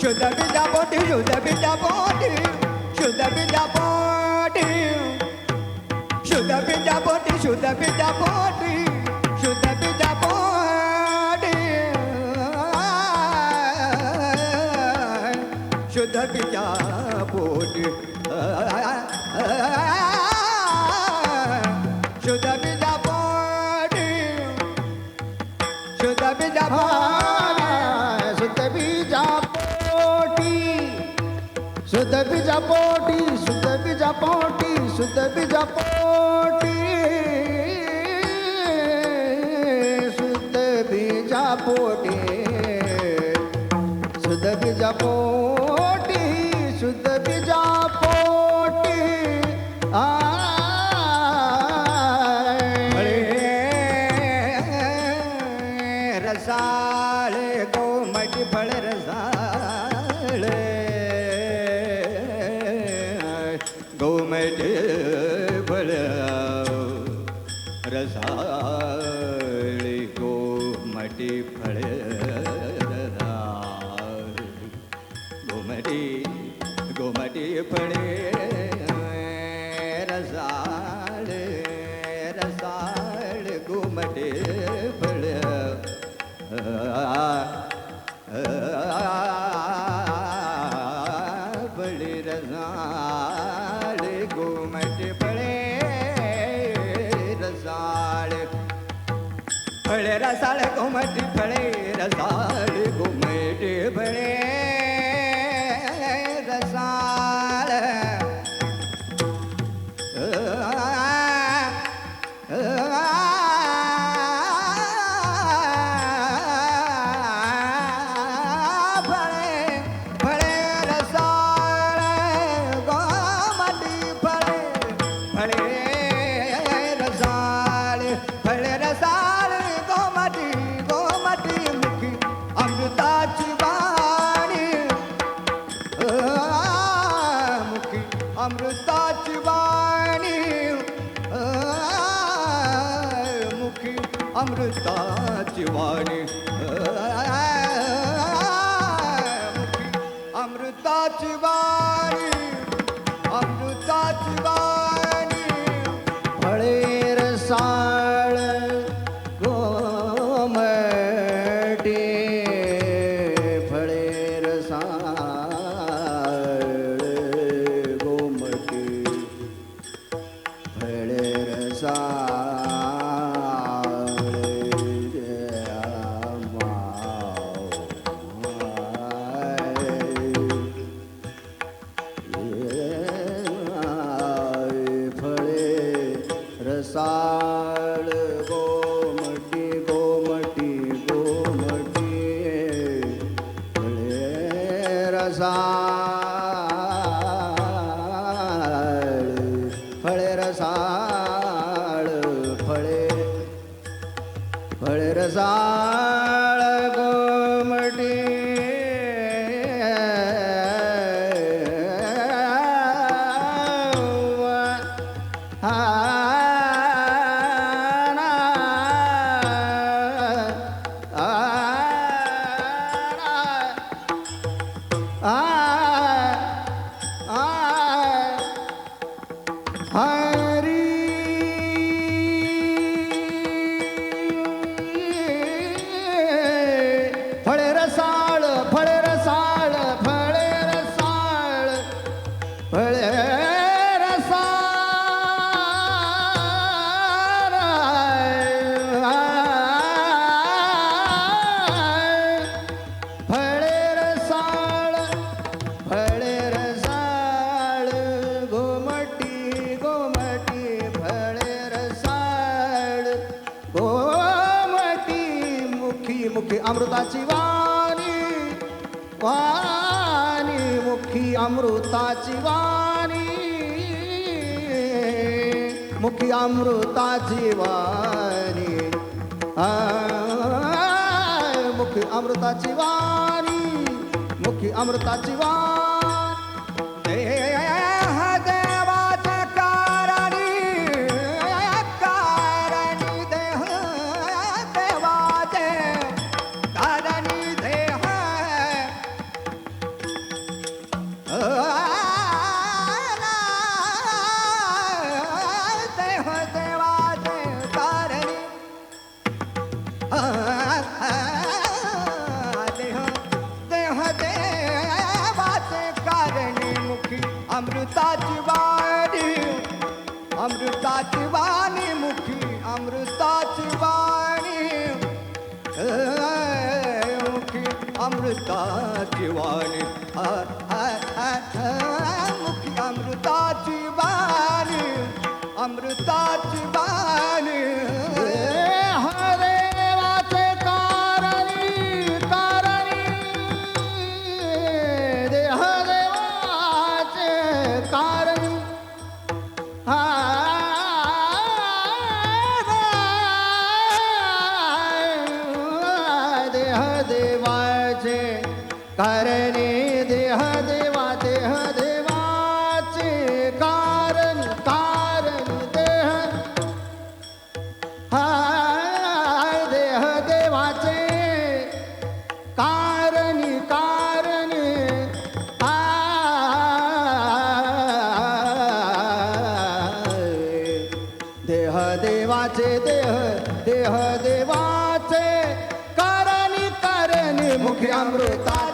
शुद्ध विद्यापोटी शुद्ध विद्यापोटी शुद्ध विद्यापोटी शुद्ध विद्यापोटी शुद्ध विद्यापोटी शुद्ध विद्यापोटी शुद्ध विद्यापोटी शुद्ध विद्यापोटी शुद्ध विद्यापोटी शुद्ध बीजापोटी शुद्ध बीजापोटी शुद्ध बीजापोटी शुद्ध बीजापोटी शुद्ध बीजापोटी शुद्ध बीजापोटी शुद्ध बीजापोटी रसाळे गोमटी फळ रसाळे गोमटी फळ रसाळे गोमटी फळ गोमटी गोमटी फळे रसाळे रसाळे गोमटी फळ बड़े रसाळे गोमटे फळे रसाळे फळे रसाळे गोमटे फळे रसाळे गोमटे फळे रसाळे अमृताची वाणी मुखी अमृताची वाणी मुखी अमृताची वाणी अमृताची वाणी फळे रसाळ गोमटी फळे रसाळ गोमटी फळे रसाळ गोमटी गोमटी गोमटी फळे रसाळ फळे रसाळ फळे फळे रसाळ गोमटी हरी फळे रसाळ फळे रसाळ फळे रसाळ फळे रसाळ फळे रसाळ फळे रसाळ गोमटी गोमटी फळे रसाळ गोमटी मुखी मुखी अमृताची वाणी वाणी मुखी अमृताची वाणी मुखी अमृताची वाणी मुखी अमृताची वाणी मुखी अमृताची वाणी देवाच्या कारणी कारणी देह देवाचे कारणी देह अमृताची वाणी मुखी अमृताची वाणी अमृताची वाणी देहदेवाचे कारणी कारणी देहदेवाचे कारणी देहदेवाचे कारणे देहदेवा देहदेवाचे कारण कारण देह देहदेवाचे कारणी कारणे देहदेवाचे देहदेवाचे कारणी कारणी मुखी अमृता